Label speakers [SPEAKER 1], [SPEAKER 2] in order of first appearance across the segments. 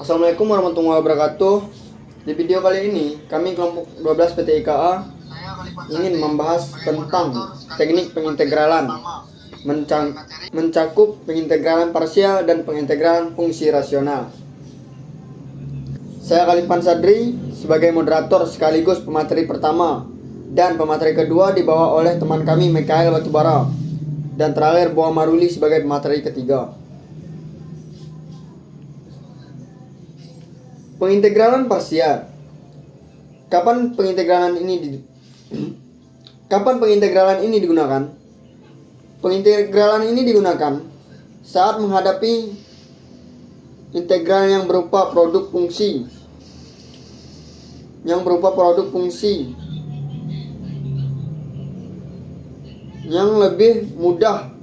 [SPEAKER 1] Assalamualaikum warahmatullahi wabarakatuh. Di video kali ini, kami kelompok 12 PT IKA ingin membahas tentang teknik pengintegralan, mencakup pengintegralan parsial dan pengintegralan fungsi rasional. Saya Khalifan Sadri sebagai moderator sekaligus pemateri pertama, dan pemateri kedua dibawa oleh teman kami Mikael Batubara, dan terakhir Boa Maruli sebagai pemateri ketiga. Pengintegralan parsial. Kapan pengintegralan ini digunakan? Pengintegralan ini digunakan saat menghadapi integral yang berupa produk fungsi yang lebih mudah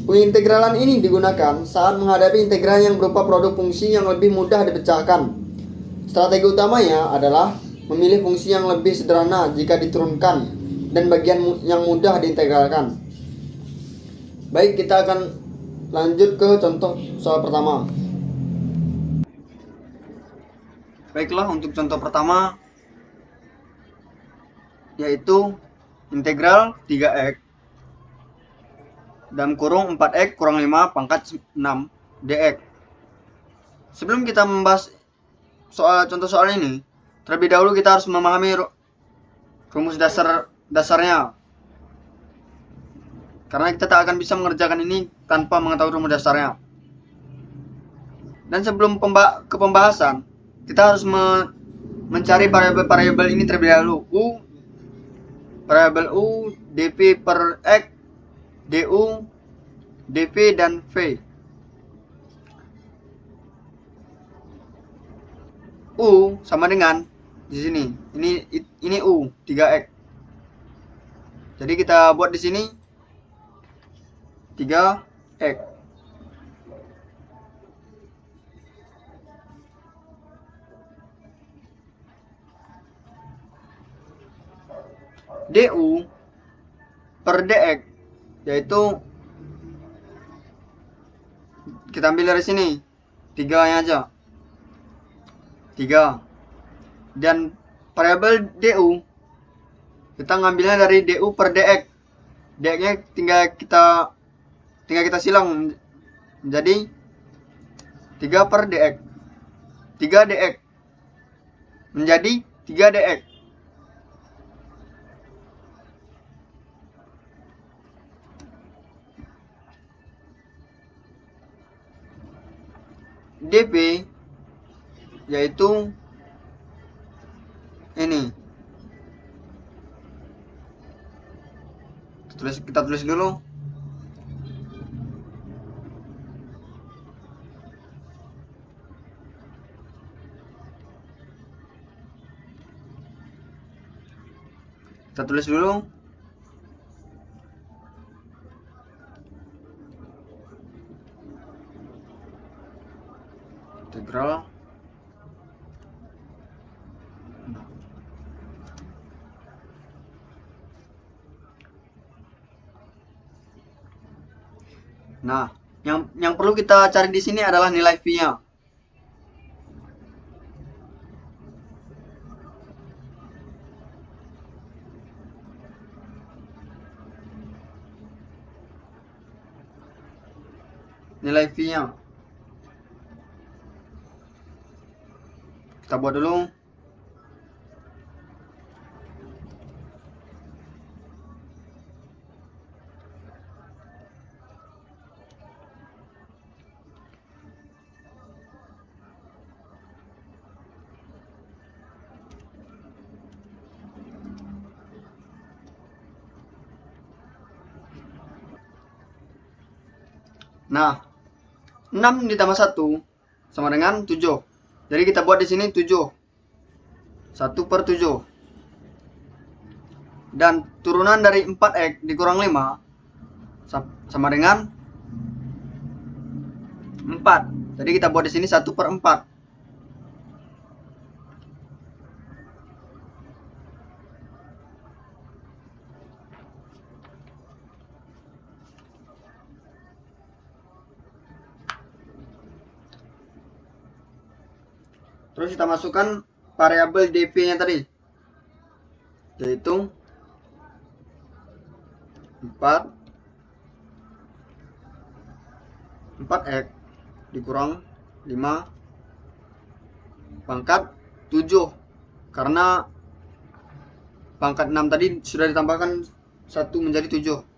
[SPEAKER 1] Pengintegralan ini digunakan saat menghadapi integral yang berupa produk fungsi yang lebih mudah dipecahkan. Strategi utamanya adalah memilih fungsi yang lebih sederhana jika diturunkan dan bagian yang mudah diintegralkan. Baik, kita akan lanjut ke contoh soal pertama. Baiklah, untuk contoh pertama yaitu integral 3x dalam kurung 4x kurang 5 pangkat 6 dx. Sebelum kita membahas contoh soal ini, terlebih dahulu kita harus memahami rumus dasarnya, karena kita tak akan bisa mengerjakan ini tanpa mengetahui rumus dasarnya. Dan sebelum ke pembahasan, kita harus mencari variabel ini terlebih dahulu. Variabel U, dv per x, du, dv, dan v. U sama dengan di sini. Ini U 3x. Jadi kita buat di sini 3x. Du per dx yaitu kita ambil dari sini 3 nya aja, 3. Dan variabel du kita ngambilnya dari du per dx. Dx nya tinggal kita silang menjadi 3 per dx, 3 dx menjadi 3 dx. dp yaitu ini, kita tulis dulu. Kita tulis dulu. Integral Nah, yang perlu kita cari di sini adalah nilai V-nya. Nilai V-nya. Kita buat dulu. Nah, 6 ditambah 1 sama dengan 7. Jadi kita buat di sini 7. 1 per 7. Dan turunan dari 4x dikurang 5 sama dengan 4. Jadi kita buat di sini 1 per 4. Terus kita masukkan variabel dv-nya tadi, yaitu 4x dikurang 5 pangkat 7, karena pangkat 6 tadi sudah ditambahkan 1 menjadi 7.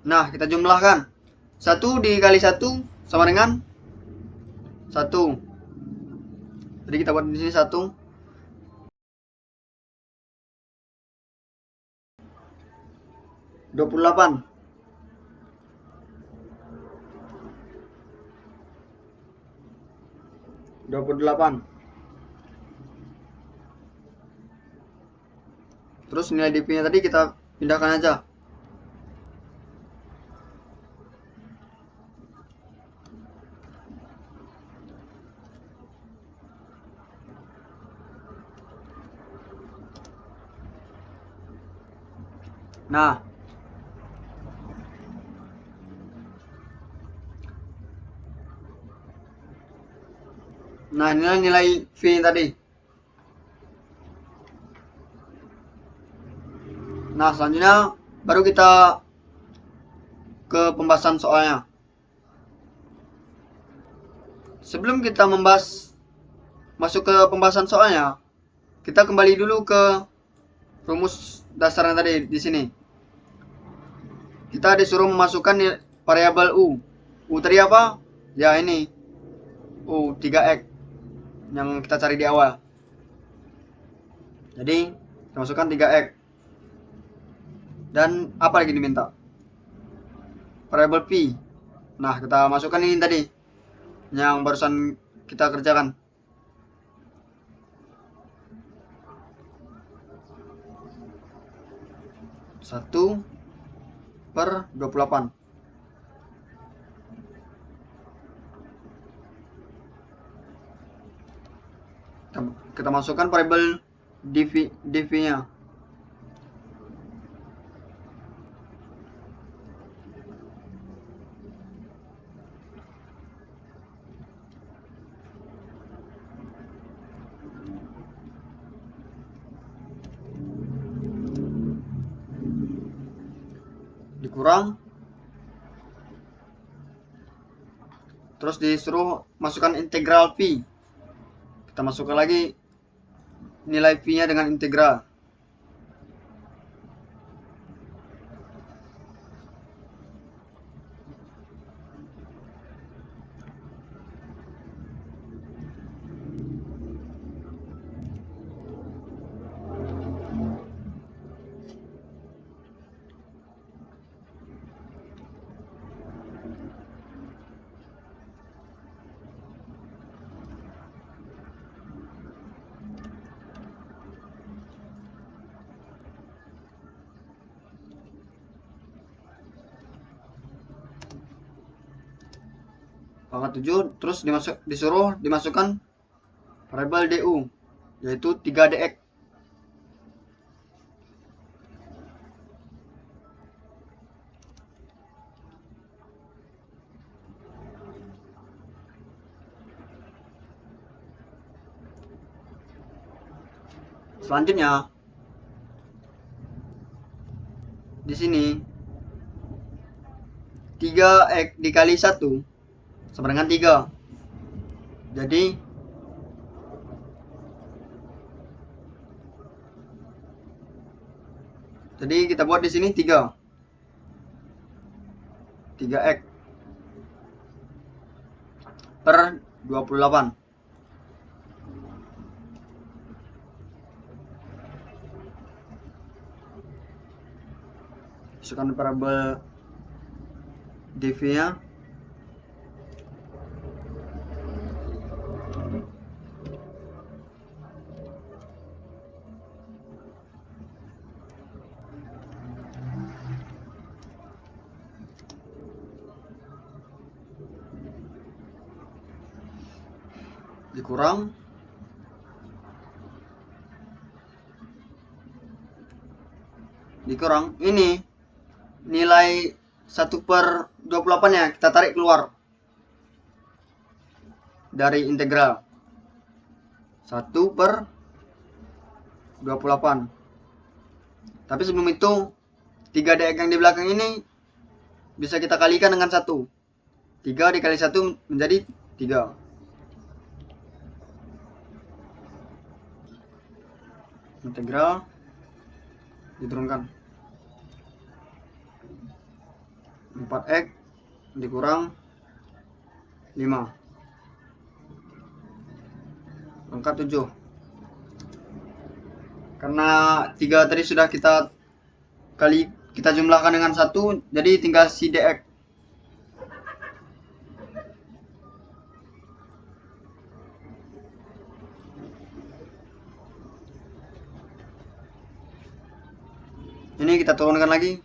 [SPEAKER 1] Nah, kita jumlahkan. 1 dikali 1 sama dengan 1. Jadi kita buat di sini 1. 28. 28. Terus nilai dp-nya tadi kita pindahkan aja. Nah, inilah nilai V tadi. Nah, selanjutnya baru kita ke pembahasan soalnya. Sebelum kita masuk ke pembahasan soalnya, kita kembali dulu ke rumus dasarnya tadi di sini. Kita disuruh memasukkan variabel U. U tadi apa? Ya ini. U 3x yang kita cari di awal. Jadi, kita masukkan 3x. Dan apa lagi diminta? Variabel P. Nah, kita masukkan ini tadi yang barusan kita kerjakan. Satu per 28. Kita masukkan variabel dv-nya. Dikurang. Terus disuruh masukkan integral P. Kita masukkan lagi nilai P-nya dengan integral. Pangkat 7, terus disuruh dimasukkan variabel du, yaitu 3dx. Selanjutnya di sini 3x dikali 1 sama dengan 3. Jadi kita buat di sini 3x per 28. Masukkan variabel dv-nya. Dikurang. dikurang ini nilai 1/28 ya, kita tarik keluar dari integral 1/28. Tapi sebelum itu 3 dx yang di belakang ini bisa kita kalikan dengan 1. 3 dikali 1 menjadi 3. Integral diturunkan 4x dikurang 5 angka 7. Karena 3 tadi sudah kita jumlahkan dengan 1, jadi tinggal si dx. Ini kita turunkan lagi.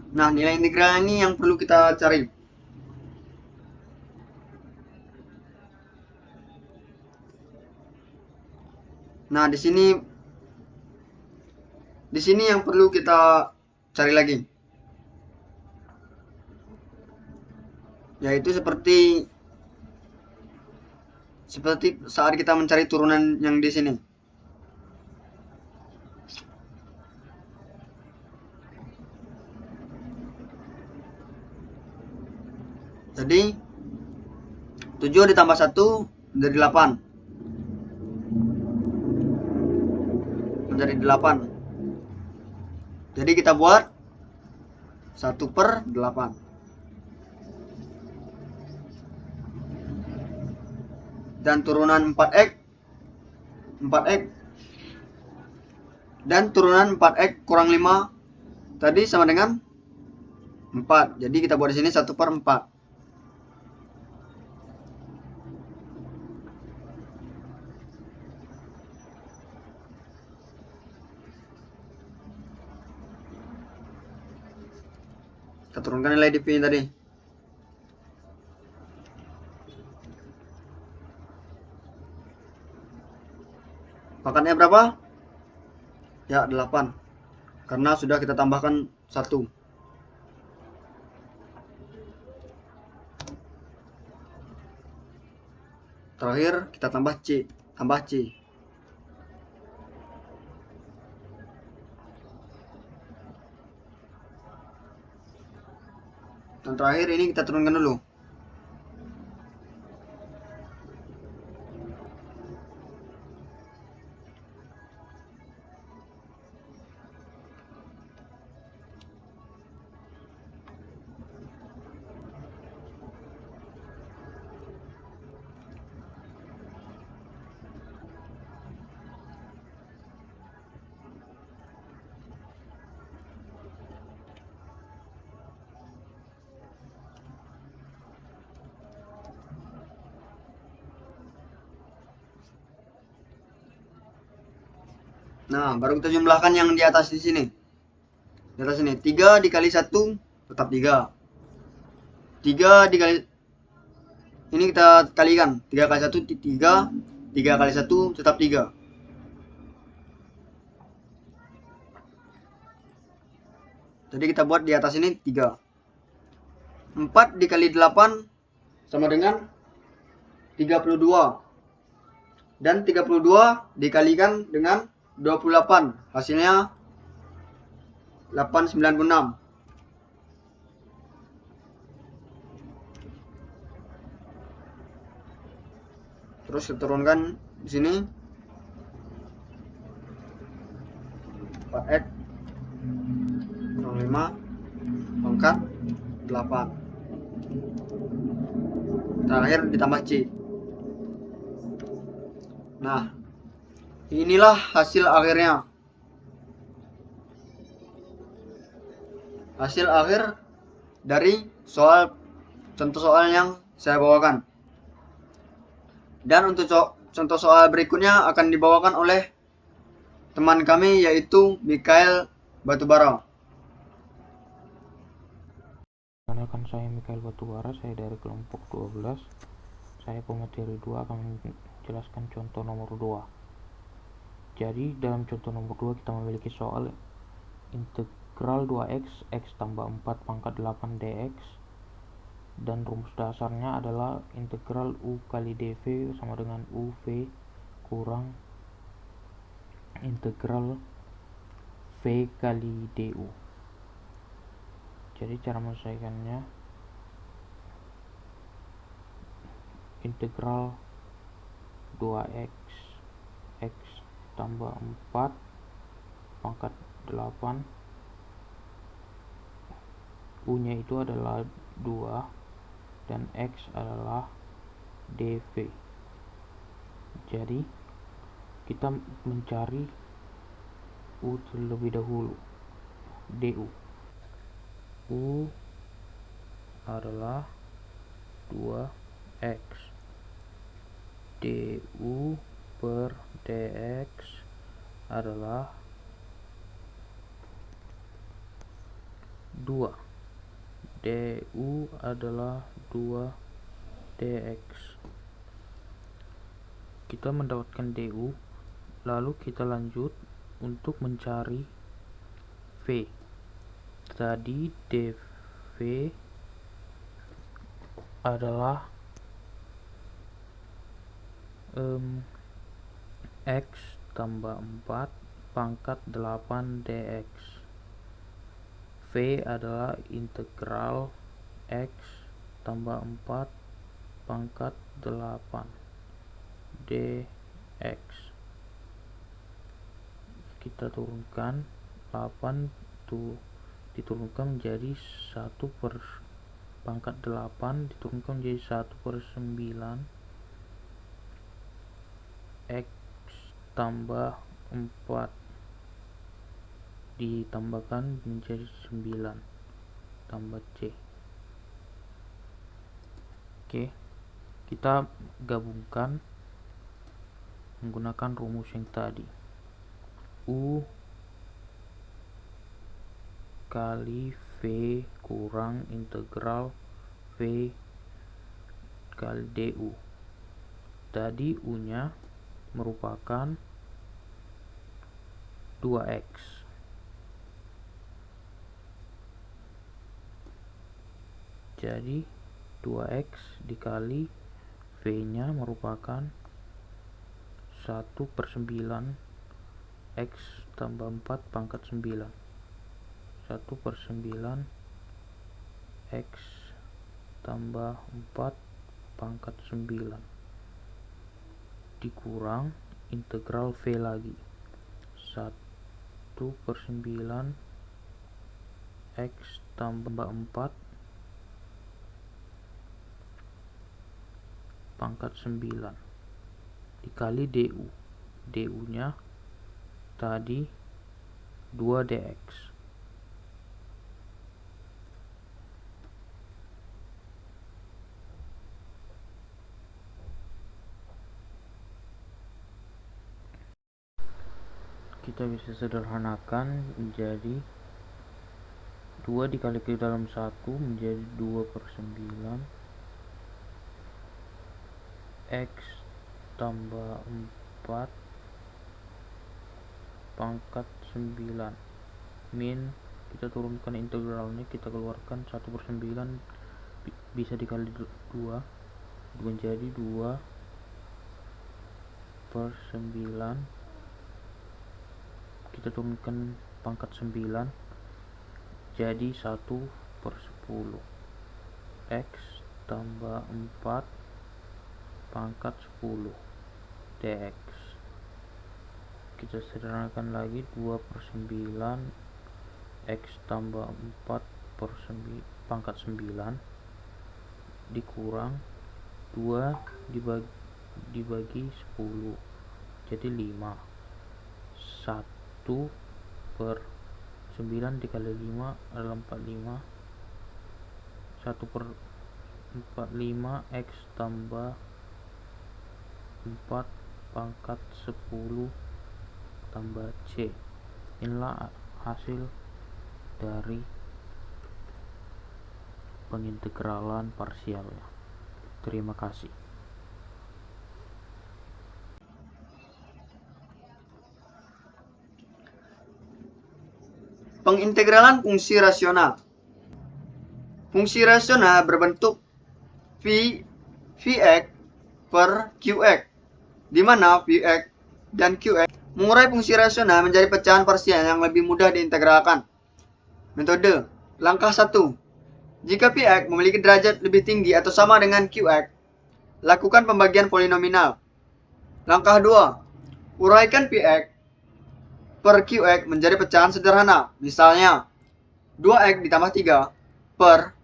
[SPEAKER 1] Nah, nilai integral ini yang perlu kita cari. Nah, di sini yang perlu kita cari lagi. Yaitu seperti saat kita mencari turunan yang di sini. Jadi 7 ditambah 1 menjadi 8. Menjadi 8. Jadi kita buat 1/8. Dan turunan 4x dan turunan 4x kurang 5 tadi sama dengan 4. Jadi kita buat di sini 1/4. Kita turunkan nilai dp tadi. Pangkatnya berapa? Ya, 8. Karena sudah kita tambahkan 1. Terakhir kita tambah C. Dan terakhir ini kita turunkan dulu. Nah, baru kita jumlahkan yang di atas di sini. Di atas ini 3 dikali 1 tetap 3. 3 dikali ini kita kalikan. 3 kali 1 3. 3 kali 1 tetap 3. Jadi kita buat di atas ini 3. 4 dikali 8 sama dengan 32. Dan 32 dikalikan dengan 28, hasilnya 896. Terus kita turunkan di sini pangkat 8. Terakhir ditambah C. Nah, inilah hasil akhirnya. Hasil akhir dari contoh soal yang saya bawakan. Dan untuk contoh soal berikutnya akan dibawakan oleh teman kami, yaitu Mikael Batubara.
[SPEAKER 2] Perkenalkan, saya Mikael Batubara, saya dari kelompok 12. Saya pemateri 2 akan menjelaskan contoh nomor 2. Jadi dalam contoh nomor 2 kita memiliki soal integral 2x, x tambah 4 pangkat 8 dx, dan rumus dasarnya adalah integral u kali dv sama dengan uv kurang integral v kali du. Jadi cara menyelesaikannya, integral 2x, x tambah 4 pangkat 8, u nya itu adalah 2 dan x adalah dv. Jadi kita mencari u terlebih dahulu, du. U adalah 2x, du per dx adalah 2, du adalah 2 dx. Kita mendapatkan du, lalu kita lanjut untuk mencari v. Tadi dv adalah x tambah 4 pangkat 8 dx. V adalah integral x tambah 4 pangkat 8 dx. Kita turunkan 8 tuh diturunkan menjadi 1 per pangkat 8 diturunkan menjadi 1 per 9 x tambah 4 ditambahkan menjadi 9 tambah c. Oke, kita gabungkan menggunakan rumus yang tadi. U kali V kurang integral V kali du. Tadi U nya merupakan 2x. Jadi 2x dikali V nya merupakan 1 per 9 x tambah 4 pangkat 9. 1 per 9 x tambah 4 pangkat 9 dikurang integral V lagi, 1 per 9 x tambah 4 pangkat 9 dikali du. Du nya tadi 2 dx. Kita bisa sederhanakan menjadi 2 dikali ke dalam 1 menjadi 2 per 9 x tambah 4 pangkat 9 min, kita turunkan integralnya, kita keluarkan 1 per 9 bisa dikali 2 menjadi 2 per 9, kita turunkan pangkat 9 jadi 1 per 10 x tambah 4 pangkat 10 dx. Kita sederhanakan lagi, 2 per 9 x tambah 4 pangkat 9 dikurang 2 dibagi 10, jadi 5. 1 per 9 dikali 5 adalah 45. 1 per 45 X tambah 4 pangkat 10 tambah C. Inilah hasil dari pengintegralan parsialnya. Terima kasih.
[SPEAKER 1] Pengintegralan fungsi rasional. Fungsi rasional berbentuk Vx per Qx, di mana Vx dan Qx mengurai fungsi rasional menjadi pecahan parsial yang lebih mudah diintegralkan. Metode. Langkah 1. Jika Px memiliki derajat lebih tinggi atau sama dengan Qx, lakukan pembagian polinominal. Langkah 2. Uraikan Px per Qx menjadi pecahan sederhana. Misalnya, 2x ditambah 3 per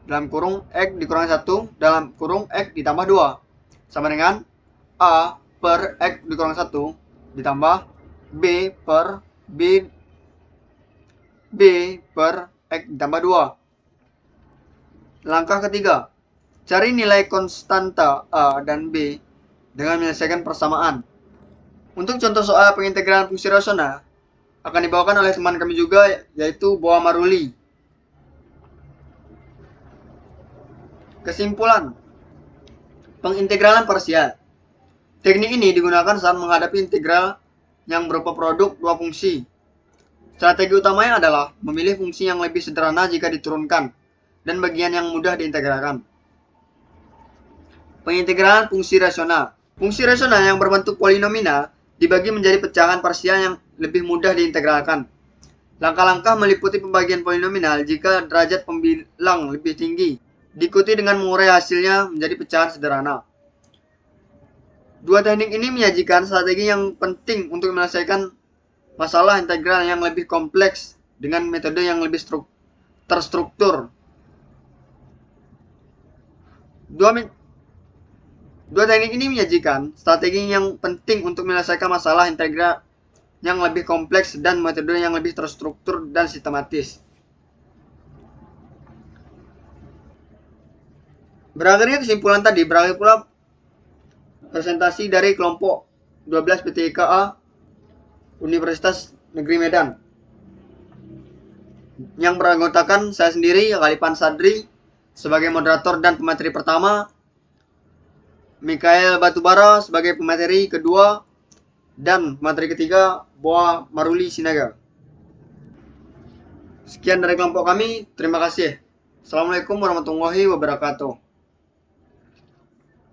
[SPEAKER 1] dalam kurung x dikurang 1 dalam kurung x ditambah 2 sama dengan a per x dikurang 1 ditambah b per x ditambah 2. Langkah ketiga, cari nilai konstanta a dan b dengan menyelesaikan persamaan. Untuk contoh soal pengintegralan fungsi rasional akan dibawakan oleh teman kami juga, yaitu Boa Maruli. Kesimpulan, pengintegralan parsial. Teknik ini digunakan saat menghadapi integral yang berupa produk dua fungsi. Strategi utamanya adalah memilih fungsi yang lebih sederhana jika diturunkan, dan bagian yang mudah diintegralkan. Pengintegralan fungsi rasional. Fungsi rasional yang berbentuk polinomial dibagi menjadi pecahan parsial yang lebih mudah diintegralkan. Langkah-langkah meliputi pembagian polinomial jika derajat pembilang lebih tinggi, diikuti dengan mengurai hasilnya menjadi pecahan sederhana. Dua teknik ini menyajikan strategi yang penting untuk menyelesaikan masalah integral yang lebih kompleks dengan metode yang lebih terstruktur. Dua teknik ini menyajikan strategi yang penting untuk menyelesaikan masalah integral yang lebih kompleks dan metode yang lebih terstruktur dan sistematis. Berakhirnya kesimpulan tadi, berakhir pula presentasi dari kelompok 12 PTIKA Universitas Negeri Medan yang beranggotakan saya sendiri, Khalipan Sadri, sebagai moderator dan pemateri pertama, Mikael Batubara sebagai pemateri kedua, dan pemateri ketiga Boa Maruli Sinaga. Sekian dari kelompok kami, terima kasih. Assalamualaikum warahmatullahi wabarakatuh.